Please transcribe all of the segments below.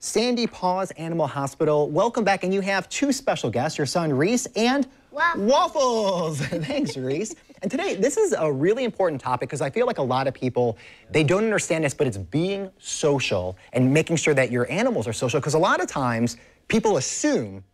Sandy Paws Animal Hospital. Welcome back, and you have two special guests, your son Reese and Waffles. Thanks, Reese. And today, this is a really important topic because I feel like a lot of people, they don't understand this, but it's being social and making sure that your animals are social, because a lot of times people assume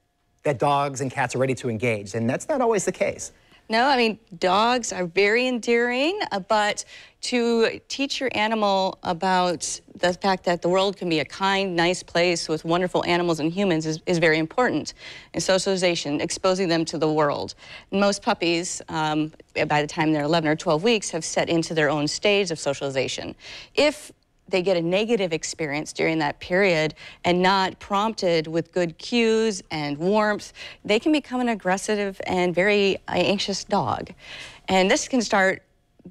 that dogs and cats are ready to engage, and that's not always the case. No, I mean, dogs are very endearing, but to teach your animal about the fact that the world can be a kind, nice place with wonderful animals and humans is very important. And socialization, exposing them to the world. Most puppies, by the time they're 11 or 12 weeks, have set into their own stage of socialization. If they get a negative experience during that period and not prompted with good cues and warmth, they can become an aggressive and very anxious dog. And this can start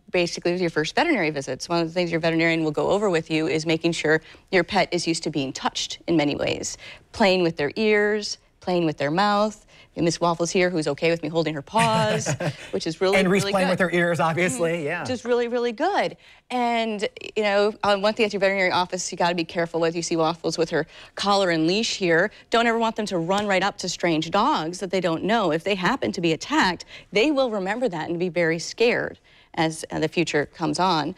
basically with your first veterinary visits. One of the things your veterinarian will go over with you is making sure your pet is used to being touched in many ways. Playing with their ears, playing with their mouth. And Miss Waffles here, who's okay with me holding her paws, which is really, and Reese really playing good. with her ears, obviously, yeah. Just really, really good. And, you know, one thing at your veterinary office you got to be careful with. You see Waffles with her collar and leash here. Don't ever want them to run right up to strange dogs that they don't know. If they happen to be attacked, they will remember that and be very scared as the future comes on.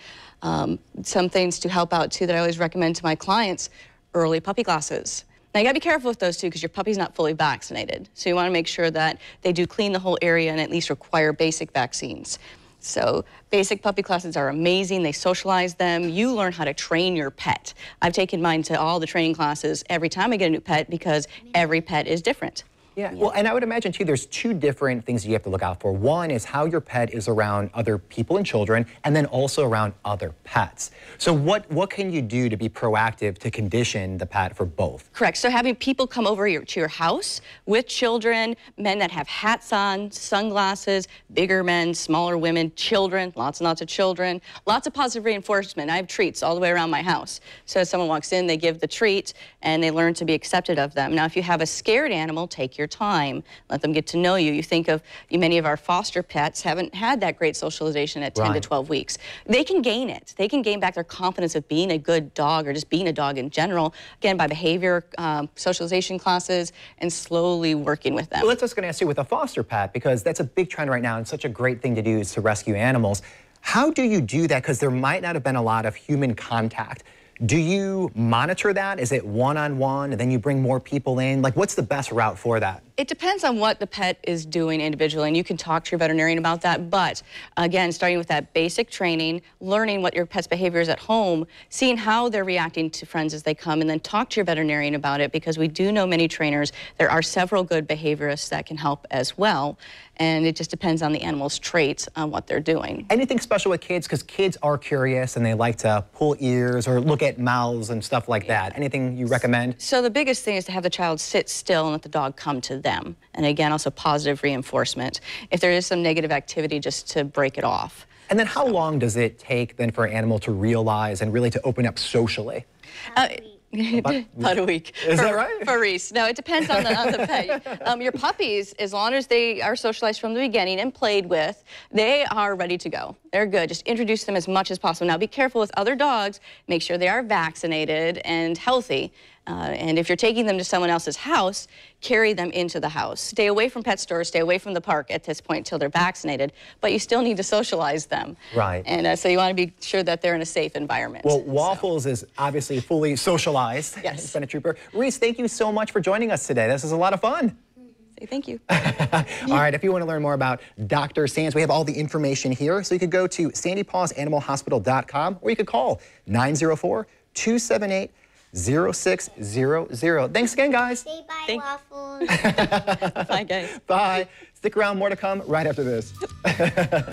Some things to help out, too, that I always recommend to my clients: early puppy classes. Now, you gotta be careful with those two because your puppy's not fully vaccinated. So you wanna make sure that they do clean the whole area and at least require basic vaccines. So basic puppy classes are amazing. They socialize them. You learn how to train your pet. I've taken mine to all the training classes every time I get a new pet because every pet is different. Yeah, well, and I would imagine, too, there's two different things you have to look out for. One is how your pet is around other people and children, and then also around other pets. So what can you do to be proactive to condition the pet for both? Correct. So having people come over to your house with children, men that have hats on, sunglasses, bigger men, smaller women, children, lots and lots of children, lots of positive reinforcement. I have treats all the way around my house. So as someone walks in, they give the treat, and they learn to be accepted of them. Now, if you have a scared animal, take your time. Let them get to know you. You think of many of our foster pets haven't had that great socialization at 10 to 12 weeks. They can gain it. They can gain back their confidence of being a good dog or just being a dog in general, again, by behavior, socialization classes, and slowly working with them. Well, that's what I was going to ask you with a foster pet, because that's a big trend right now and such a great thing to do is to rescue animals. How do you do that? Because there might not have been a lot of human contact. Do you monitor that? Is it one-on-one, and then you bring more people in? Like, what's the best route for that? It depends on what the pet is doing individually, and you can talk to your veterinarian about that. But again, starting with that basic training, learning what your pet's behavior is at home, seeing how they're reacting to friends as they come, and then talk to your veterinarian about it, because we do know many trainers. There are several good behaviorists that can help as well, and it just depends on the animal's traits on what they're doing. Anything special with kids? Because kids are curious and they like to pull ears or look at mouths and stuff like that. Anything you recommend? So the biggest thing is to have the child sit still and let the dog come to them. And again, also positive reinforcement. If there is some negative activity, just to break it off. And then how long does it take then for an animal to realize and really to open up socially? About a week. Is that right? For Reese. No, it depends on the pet. Your puppies, as long as they are socialized from the beginning and played with, they are ready to go. They're good. Just introduce them as much as possible. Now, be careful with other dogs. Make sure they are vaccinated and healthy. And if you're taking them to someone else's house, carry them into the house. Stay away from pet stores, stay away from the park at this point until they're vaccinated, but you still need to socialize them. Right. And so you want to be sure that they're in a safe environment. Well, Waffles is obviously fully socialized. Yes. He's been a trooper. Reese, thank you so much for joining us today. This is a lot of fun. Say thank you. All right, if you want to learn more about Dr. Sands, we have all the information here. So you could go to sandypawsanimalhospital.com, or you could call 904-278-0600. Thanks again, guys. Say bye, Waffles. Bye, guys. Bye. Stick around, more to come right after this.